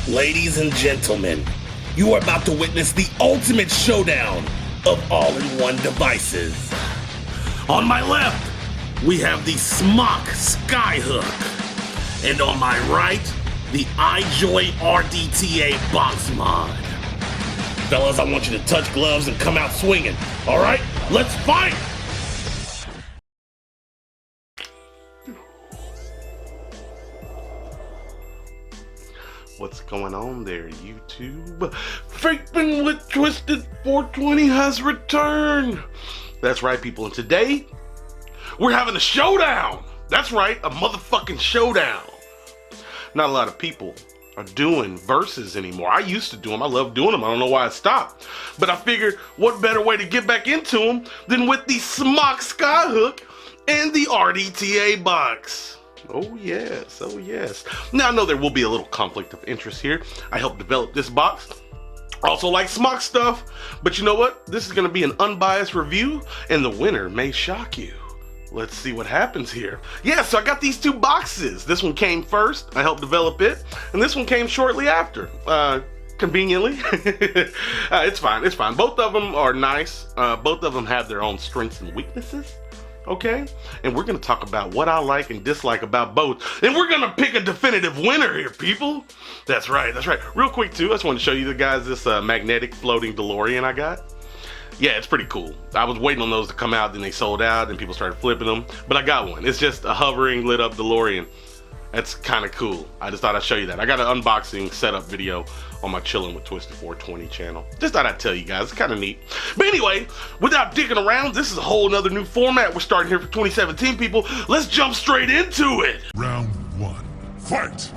Ladies and gentlemen, you are about to witness the ultimate showdown of all-in-one devices. On my left, we have the Smok Skyhook. And on my right, the iJoy RDTA box mod. Fellas, I want you to touch gloves and come out swinging. All right, let's fight! What's going on there, YouTube? Vaping with Twisted 420 has returned. That's right, people, and today, we're having a showdown. That's right, a motherfucking showdown. Not a lot of people are doing verses anymore. I used to do them. I love doing them. I don't know why I stopped. But I figured, what better way to get back into them than with the Smok Skyhook and the RDTA box. Oh yes, oh yes. Now I know there will be a little conflict of interest here. I helped develop this box. I also like Smok stuff, but you know what? This is gonna be an unbiased review and the winner may shock you. Let's see what happens here. Yeah, so I got these two boxes. This one came first, I helped develop it, and this one came shortly after. Conveniently. It's fine, it's fine. Both of them are nice. Both of them have their own strengths and weaknesses. Okay, and we're gonna talk about what I like and dislike about both, and we're gonna pick a definitive winner here, people. That's right, that's right. Real quick too, I just wanted to show you the guys this magnetic floating DeLorean I got. Yeah, it's pretty cool. I was waiting on those to come out, then they sold out and people started flipping them, but I got one. It's just a hovering lit up DeLorean. That's kind of cool. I just thought I'd show you that. I got an unboxing setup video on my Chillin' with Twisted 420 channel. Just thought I'd tell you guys, it's kind of neat. But anyway, without digging around, this is a whole nother new format we're starting here for 2017, people. Let's jump straight into it. Round one, fight!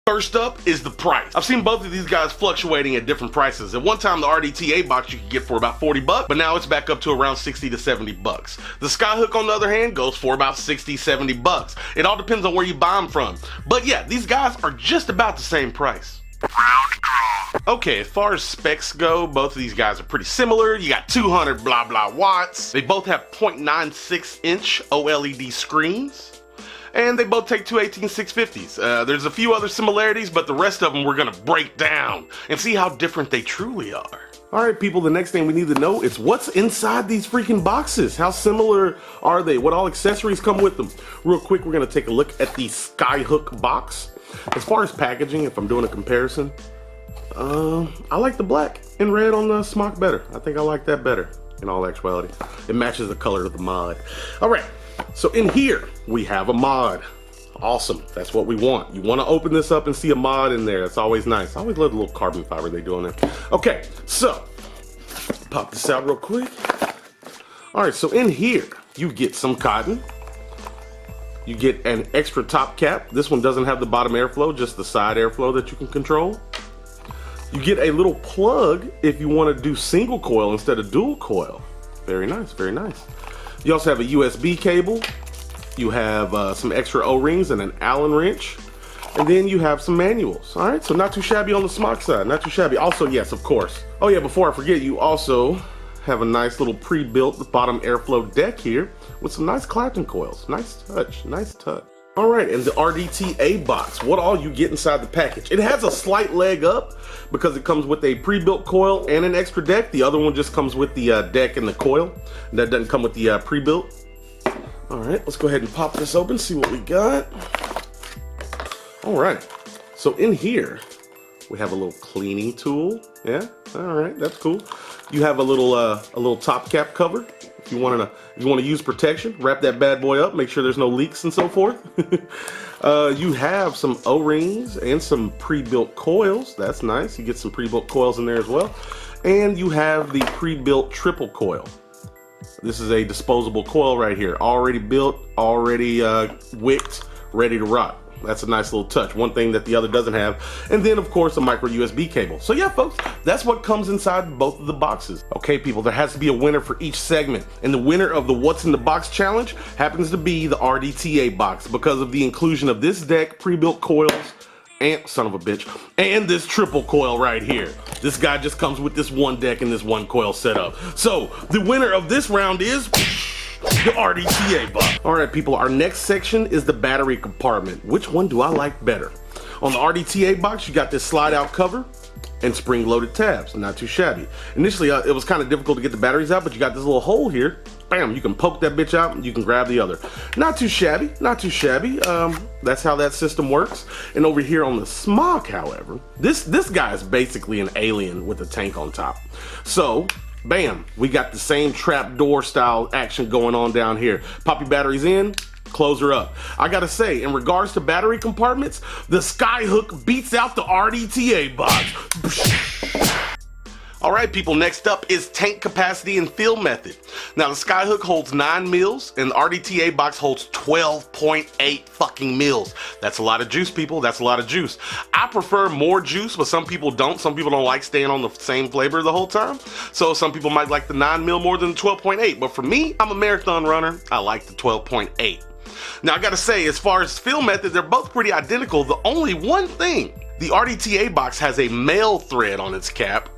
First up is the price. I've seen both of these guys fluctuating at different prices. At one time, the RDTA box you could get for about 40 bucks, but now it's back up to around 60 to 70 bucks. The Skyhook, on the other hand, goes for about 60, 70 bucks. It all depends on where you buy them from. But yeah, these guys are just about the same price. Okay, as far as specs go, both of these guys are pretty similar. You got 200 blah blah watts. They both have 0.96 inch OLED screens. And they both take two 18650s. There's a few other similarities, but the rest of them we're gonna break down and see how different they truly are. All right, people, the next thing we need to know is what's inside these freaking boxes. How similar are they? What all accessories come with them? Real quick, we're gonna take a look at the Skyhook box. As far as packaging, if I'm doing a comparison, I like the black and red on the Smok better. I think I like that better in all actuality. It matches the color of the mod. All right. So in here, we have a mod. Awesome, that's what we want. You wanna open this up and see a mod in there. It's always nice. I always love the little carbon fiber they do on there. Okay, so, pop this out real quick. All right, so in here, you get some cotton. You get an extra top cap. This one doesn't have the bottom airflow, just the side airflow that you can control. You get a little plug if you wanna do single coil instead of dual coil. Very nice, very nice. You also have a USB cable, you have some extra O-rings and an Allen wrench, and then you have some manuals. All right, so not too shabby on the Smok side, not too shabby. Also, yes, of course. Oh yeah, before I forget, you also have a nice little pre-built bottom airflow deck here with some nice Clapton coils. Nice touch, nice touch. All right, and the RDTA box, what all you get inside the package. It has a slight leg up because it comes with a pre-built coil and an extra deck. The other one just comes with the deck and the coil. That doesn't come with the pre-built. All right, let's go ahead and pop this open, see what we got. All right, so in here, we have a little cleaning tool. Yeah, all right, that's cool. You have a little top cap cover. If you want to use protection, wrap that bad boy up, make sure there's no leaks and so forth. You have some O-rings and some pre-built coils. That's nice. You get some pre-built coils in there as well. And you have the pre-built triple coil. This is a disposable coil right here. Already built, already wicked, ready to rock. That's a nice little touch. One thing that the other doesn't have. And then, of course, a micro USB cable. So yeah, folks, that's what comes inside both of the boxes. Okay, people, there has to be a winner for each segment. And the winner of the What's in the Box challenge happens to be the RDTA box because of the inclusion of this deck, pre-built coils, and, son of a bitch, and this triple coil right here. This guy just comes with this one deck and this one coil setup. So, the winner of this round is the RDTA box. All right, people, our next section is the battery compartment. Which one do I like better? On the RDTA box, you got this slide out cover and spring loaded tabs, not too shabby. Initially, it was kind of difficult to get the batteries out, but you got this little hole here. Bam, you can poke that bitch out and you can grab the other. Not too shabby, not too shabby. That's how that system works. And over here on the Smok, however, this guy is basically an alien with a tank on top. So, bam, we got the same trapdoor style action going on down here. Pop your batteries in, close her up. I gotta say, in regards to battery compartments, the Skyhook beats out the RDTA box. All right, people, next up is tank capacity and fill method. Now, the Skyhook holds 9 mils and the RDTA box holds 12.8 fucking mils. That's a lot of juice, people. That's a lot of juice. I prefer more juice, but some people don't. Some people don't like staying on the same flavor the whole time. So some people might like the 9 mil more than the 12.8. But for me, I'm a marathon runner. I like the 12.8. Now, I gotta say, as far as fill method, they're both pretty identical. The only one thing, the RDTA box has a male thread on its cap.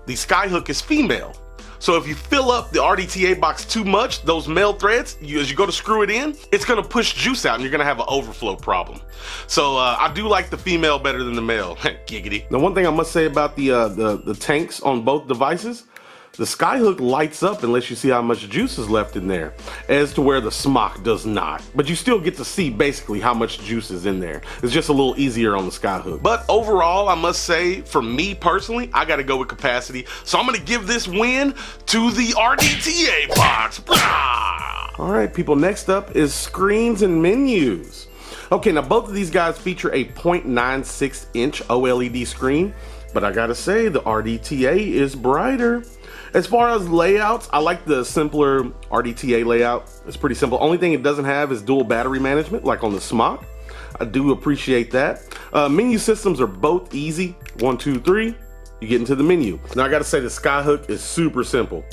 The Skyhook is female. So if you fill up the RDTA box too much, those male threads, as you go to screw it in, it's gonna push juice out and you're gonna have an overflow problem. So I do like the female better than the male. Giggity. Now, one thing I must say about the tanks on both devices, the Skyhook lights up unless you see how much juice is left in there, as to where the Smok does not. But you still get to see basically how much juice is in there. It's just a little easier on the Skyhook. But overall, I must say, for me personally, I gotta go with capacity. So I'm gonna give this win to the RDTA box. All right, people, next up is screens and menus. Okay, now both of these guys feature a 0.96 inch OLED screen, but I gotta say, the RDTA is brighter. As far as layouts, I like the simpler RDTA layout. It's pretty simple. Only thing it doesn't have is dual battery management, like on the Smok. I do appreciate that. Menu systems are both easy. 1, 2, 3, you get into the menu. Now I gotta say, the Skyhook is super simple.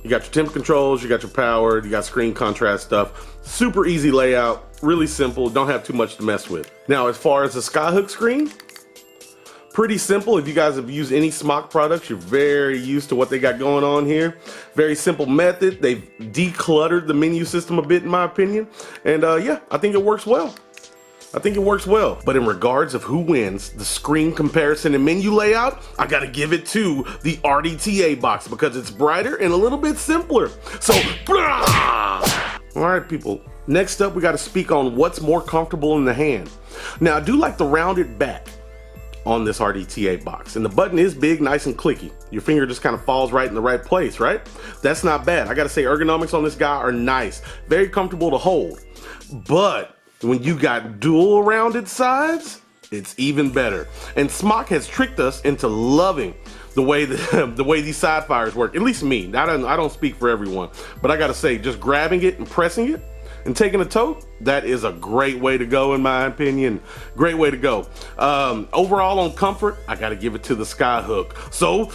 You got your temp controls, you got your power, you got screen contrast stuff. Super easy layout, really simple, don't have too much to mess with. Now, as far as the Skyhook screen, pretty simple. If you guys have used any Smok products, you're very used to what they got going on here. Very simple method. They've decluttered the menu system a bit, in my opinion. And yeah, I think it works well. I think it works well. But in regards of who wins the screen comparison and menu layout, I gotta give it to the RDTA box because it's brighter and a little bit simpler. So, all right, people. Next up, we gotta speak on what's more comfortable in the hand. Now, I do like the rounded back on this RDTA box, and the button is big, nice and clicky. Your finger just kind of falls right in the right place, right? That's not bad. I gotta say, ergonomics on this guy are nice, very comfortable to hold. But when you got dual rounded sides, it's even better. And Smok has tricked us into loving the way the way these side fires work. At least me. I don't speak for everyone, but I gotta say, just grabbing it and pressing it and taking a tote, that is a great way to go, in my opinion. Great way to go. Overall on comfort, I gotta give it to the Skyhook. So,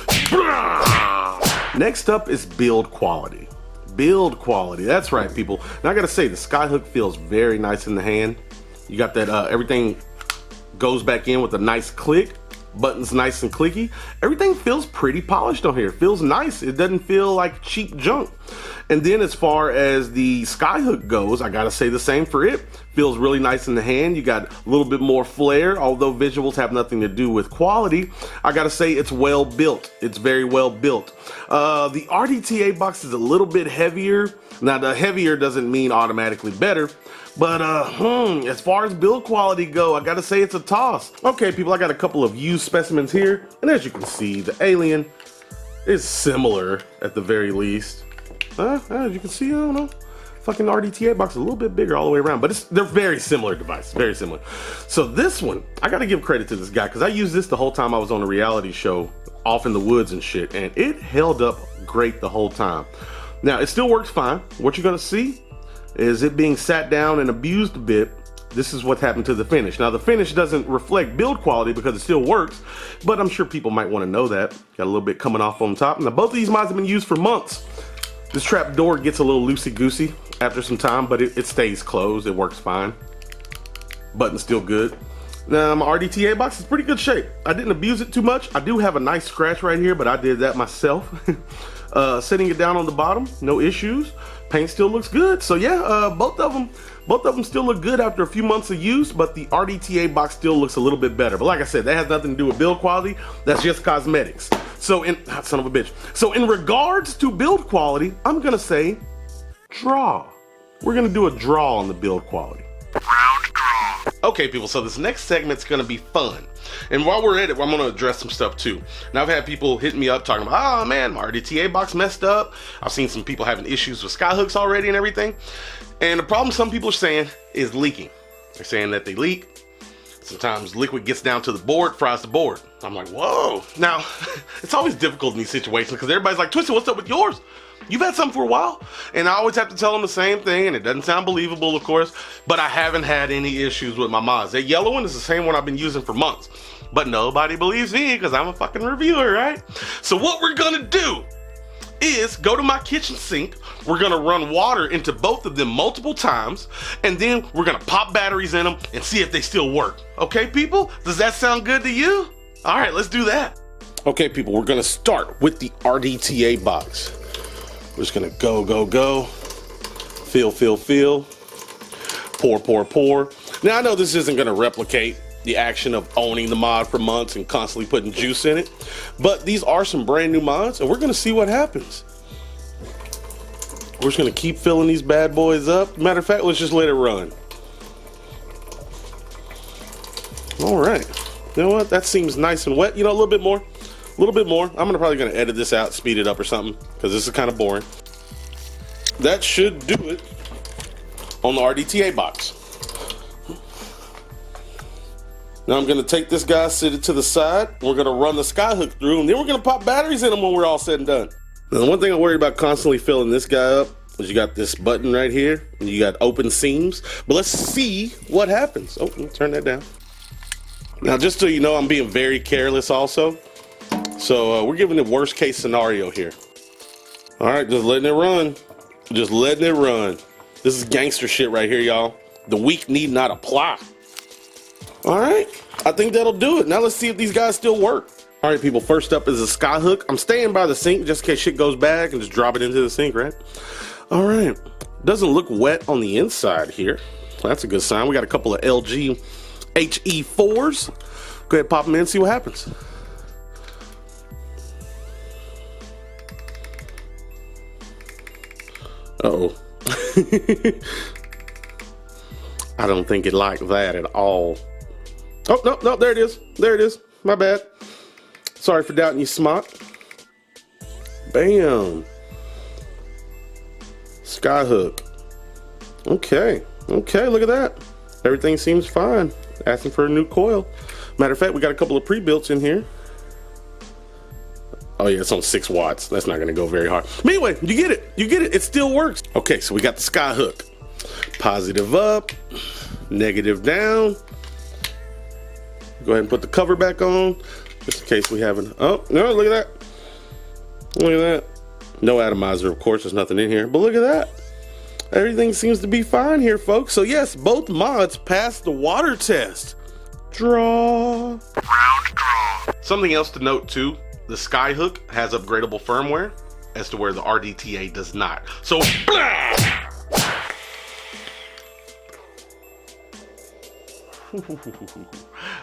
next up is build quality. Build quality, that's right, people. Now I gotta say, the Skyhook feels very nice in the hand. You got that, everything goes back in with a nice click. Buttons nice and clicky. Everything feels pretty polished on here. It feels nice. It doesn't feel like cheap junk. And then as far as the Skyhook goes, I gotta say the same for it. Feels really nice in the hand. You got a little bit more flair, although visuals have nothing to do with quality. I gotta say it's well built. It's very well built. The RDTA box is a little bit heavier. Now, the heavier doesn't mean automatically better, but as far as build quality go, I gotta say it's a toss. Okay, people, I got a couple of used specimens here, and as you can see, the alien is similar at the very least. As you can see, I don't know. Fucking RDTA box is a little bit bigger all the way around, but they're very similar devices, very similar. So this one, I gotta give credit to this guy, because I used this the whole time I was on a reality show off in the woods and shit, and it held up great the whole time. Now, it still works fine. What you're gonna see is it being sat down and abused a bit. This is what happened to the finish. Now, the finish doesn't reflect build quality because it still works, but I'm sure people might want to know that. Got a little bit coming off on top. Now, both of these mods have been used for months. This trap door gets a little loosey-goosey after some time, but it stays closed. It works fine. Button's still good. Now, my RDTA box is pretty good shape. I didn't abuse it too much. I do have a nice scratch right here, but I did that myself. Sitting it down on the bottom, no issues. Paint still looks good. So yeah, both of them still look good after a few months of use, but the RDTA box still looks a little bit better. But like I said, that has nothing to do with build quality. That's just cosmetics. So son of a bitch. So in regards to build quality, I'm gonna say draw. We're gonna do a draw on the build quality. Okay, people, so this next segment's gonna be fun. And while we're at it, I'm gonna address some stuff too. Now, I've had people hitting me up talking about, oh man, my RDTA box messed up. I've seen some people having issues with Skyhooks already and everything. And the problem some people are saying is leaking. They're saying that they leak. Sometimes liquid gets down to the board, fries the board. I'm like, whoa. Now, it's always difficult in these situations because everybody's like, Twisted, what's up with yours? You've had something for a while. And I always have to tell them the same thing, and it doesn't sound believable, of course, but I haven't had any issues with my mods. That yellow one is the same one I've been using for months, but nobody believes me because I'm a fucking reviewer, right? So what we're gonna do is go to my kitchen sink. We're gonna run water into both of them multiple times, and then we're gonna pop batteries in them and see if they still work. Okay, people? Does that sound good to you? All right, let's do that. Okay, people, we're gonna start with the RDTA box. We're just gonna go. Fill. Pour. Now, I know this isn't gonna replicate the action of owning the mod for months and constantly putting juice in it, but these are some brand new mods, and we're gonna see what happens. We're just gonna keep filling these bad boys up. Matter of fact, let's just let it run. All right, you know what? That seems nice and wet. You know, a little bit more. I'm probably gonna edit this out, speed it up or something, because this is kind of boring. That should do it on the RDTA box. Now I'm gonna take this guy, sit it to the side. We're gonna run the Skyhook through, and then we're gonna pop batteries in them when we're all said and done. Now, the one thing I worry about constantly filling this guy up is you got this button right here, and you got open seams. But let's see what happens. Oh, let me turn that down. Now, just so you know, I'm being very careless also. So we're giving the worst case scenario here. All right, just letting it run. This is gangster shit right here, y'all. The weak need not apply. All right, I think that'll do it. Now let's see if these guys still work. All right, people, first up is a Skyhook. I'm staying by the sink just in case shit goes bad and just drop it into the sink, right? All right, doesn't look wet on the inside here. That's a good sign. We got a couple of LG HE4s. Go ahead, pop them in, see what happens. Uh-oh. I don't think it liked that at all. Oh, no, there it is. My bad. Sorry for doubting you, Smok. Bam. Skyhook. Okay, look at that. Everything seems fine. Asking for a new coil. Matter of fact, we got a couple of pre-builts in here. Oh yeah, it's on 6 watts. That's not gonna go very hard. But anyway, you get it. It still works. Okay, so we got the Skyhook. Positive up, negative down. Go ahead and put the cover back on, just in case we haven't. Oh, no, look at that. No atomizer, of course, there's nothing in here, but look at that. Everything seems to be fine here, folks. So yes, both mods passed the water test. Draw. Something else to note too, the Skyhook has upgradable firmware as to where the RDTA does not. So, blah!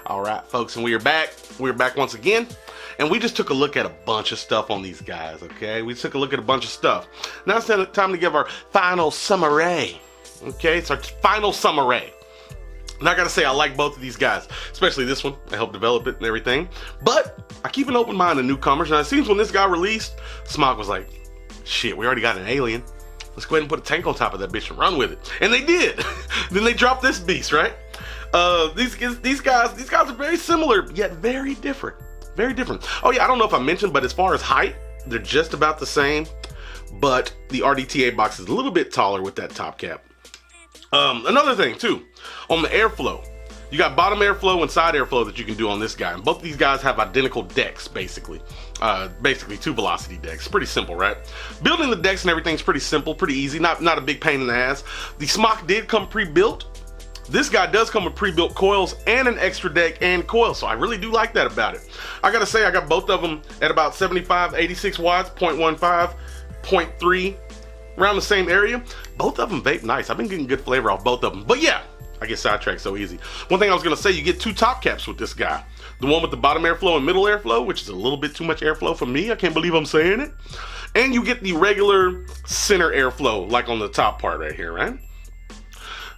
All right, folks, and we are back. We're back once again, and we just took a look at a bunch of stuff on these guys, okay? We took a look at a bunch of stuff. Now it's time to give our final summary, okay? It's our final summary. And I gotta say, I like both of these guys, especially this one. I helped develop it and everything. But I keep an open mind to newcomers, and it seems when this guy released, Smok was like, shit, we already got an alien. Let's go ahead and put a tank on top of that bitch and run with it. And they did. Then they dropped this beast, right? These guys are very similar, yet very different. Very different. Oh yeah, I don't know if I mentioned, but as far as height, they're just about the same. But the RDTA box is a little bit taller with that top cap. Another thing too, on the airflow, you got bottom airflow and side airflow that you can do on this guy. And both of these guys have identical decks, basically. Basically 2 velocity decks. Pretty simple, right? Building the decks and everything's pretty simple, pretty easy, not a big pain in the ass. The Smok did come pre-built. This guy does come with pre-built coils and an extra deck and coil, so I really do like that about it. I gotta say, I got both of them at about 75, 86 watts, 0.15, 0.3, around the same area. Both of them vape nice. I've been getting good flavor off both of them. But yeah, I get sidetracked so easy. One thing I was gonna say, you get 2 top caps with this guy. The one with the bottom airflow and middle airflow, which is a little bit too much airflow for me. I can't believe I'm saying it. And you get the regular center airflow, like on the top part right here, right?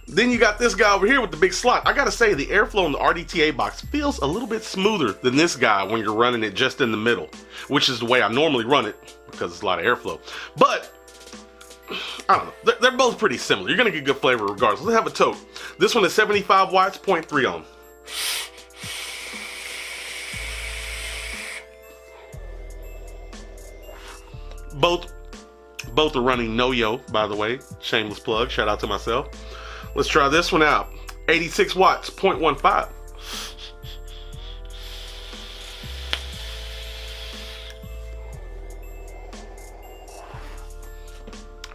Then you got this guy over here with the big slot. I gotta say, the airflow in the RDTA box feels a little bit smoother than this guy when you're running it just in the middle, which is the way I normally run it because it's a lot of airflow. But I don't know, they're both pretty similar. You're gonna get good flavor regardless. Let's have a toke. This one is 75 watts, 0.3 ohm. Both are running no-yo, by the way. Shameless plug, shout out to myself. Let's try this one out. 86 watts, 0.15.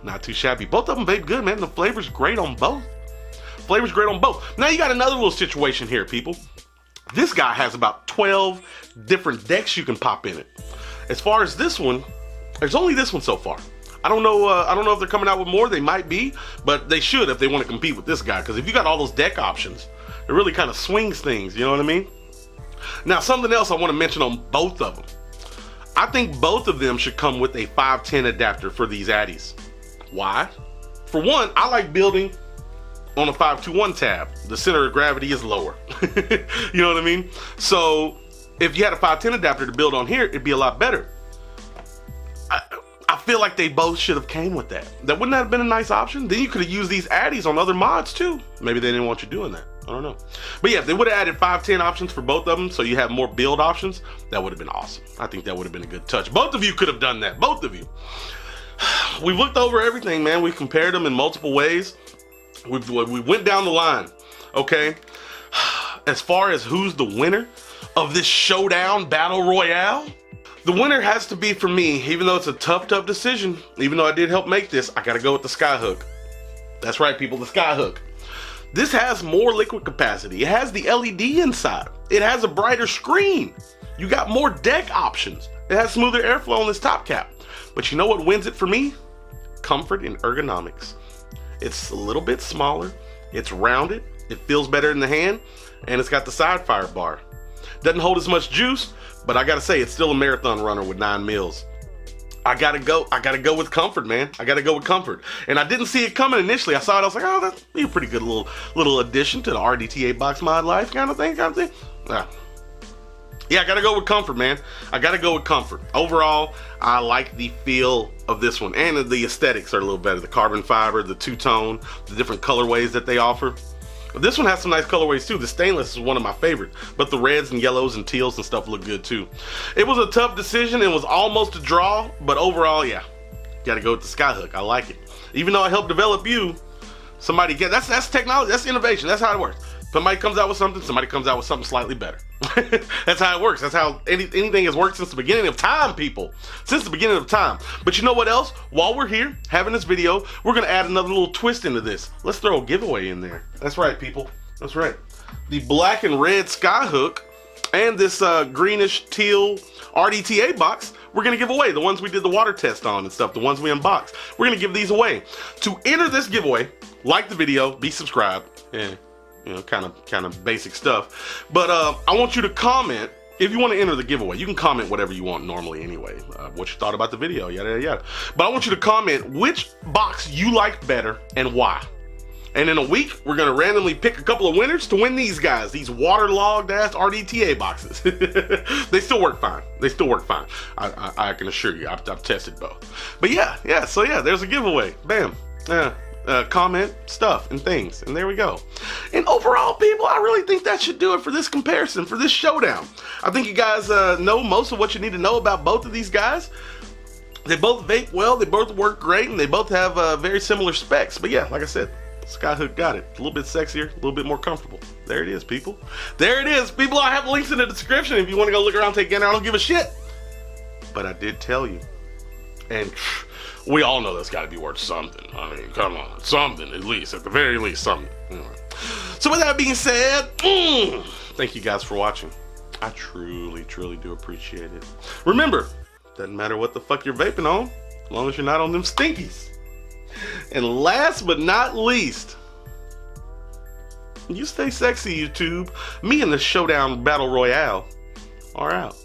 Not too shabby. Both of them vape good, man. The flavor's great on both. Flavor's great on both. Now you got another little situation here, people. This guy has about 12 different decks you can pop in it. As far as this one, there's only this one so far. I don't know if they're coming out with more. They might be, but they should if they want to compete with this guy. Because if you got all those deck options, it really kind of swings things. You know what I mean? Now, something else I want to mention on both of them. I think both of them should come with a 510 adapter for these Addies. Why? For one, I like building on a 521 tab. The center of gravity is lower. You know what I mean? So if you had a 510 adapter to build on here, it'd be a lot better. I feel like they both should have came with that. Wouldn't that have been a nice option? Then you could have used these Addies on other mods too. Maybe they didn't want you doing that. I don't know. But yeah, if they would have added 510 options for both of them so you have more build options, that would have been awesome. I think that would have been a good touch. Both of you could have done that. Both of you. We've looked over everything, man. We've compared them in multiple ways. We went down the line, okay? As far as who's the winner of this showdown battle royale, the winner has to be for me, even though it's a tough decision. Even though I did help make this, I gotta go with the Skyhook. That's right, people, the Skyhook. This has more liquid capacity. It has the LED inside. It has a brighter screen. You got more deck options. It has smoother airflow on this top cap. But you know what wins it for me? Comfort and ergonomics. It's a little bit smaller. It's rounded. It feels better in the hand. And it's got the side fire bar. Doesn't hold as much juice, but I gotta say, it's still a marathon runner with 9 mils. I gotta go with comfort, man. I gotta go with comfort. And I didn't see it coming initially. I saw it, I was like, oh, that'd be a pretty good little addition to the RDTA box mod life kind of thing. Yeah, I gotta go with comfort, man. I gotta go with comfort. Overall, I like the feel of this one, and the aesthetics are a little better. The carbon fiber, the two-tone, the different colorways that they offer. This one has some nice colorways too. The stainless is one of my favorites, but the reds and yellows and teals and stuff look good too. It was a tough decision. It was almost a draw, but overall, yeah, gotta go with the Skyhook. I like it. Even though I helped develop you, somebody get that's technology, that's innovation. That's how it works. Somebody comes out with something slightly better. That's how it works. That's how anything has worked since the beginning of time, people. Since the beginning of time. But you know what else? While we're here having this video, we're gonna add another little twist into this. Let's throw a giveaway in there. That's right, people. That's right. The black and red Skyhook and this greenish teal RDTA box, we're gonna give away. The ones we did the water test on and stuff, the ones we unboxed. We're gonna give these away. To enter this giveaway, like the video, be subscribed, and you know, kind of basic stuff. But I want you to comment. If you want to enter the giveaway, you can comment whatever you want normally anyway. What you thought about the video, yada, yada, yada. But I want you to comment which box you like better and why. And in a week, we're going to randomly pick a couple of winners to win these guys, these waterlogged ass RDTA boxes. They still work fine. They still work fine. I can assure you, I've tested both. But yeah, so yeah, there's a giveaway. Bam. Yeah. Comment stuff and things, and there we go. And overall, people, I really think that should do it for this comparison, for this showdown. I think you guys know most of what you need to know about both of these guys. They both vape well, they both work great, and they both have very similar specs. But yeah, like I said, Skyhook got it. A little bit sexier, a little bit more comfortable. There it is, people. There it is, people. I have links in the description if you want to go look around, take it in. I don't give a shit. But I did tell you. And we all know that's got to be worth something. I mean, come on, something at least, at the very least, something. Anyway. So with that being said, thank you guys for watching. I truly, truly do appreciate it. Remember, doesn't matter what the fuck you're vaping on, as long as you're not on them stinkies. And last but not least, you stay sexy, YouTube. Me and the Showdown Battle Royale are out.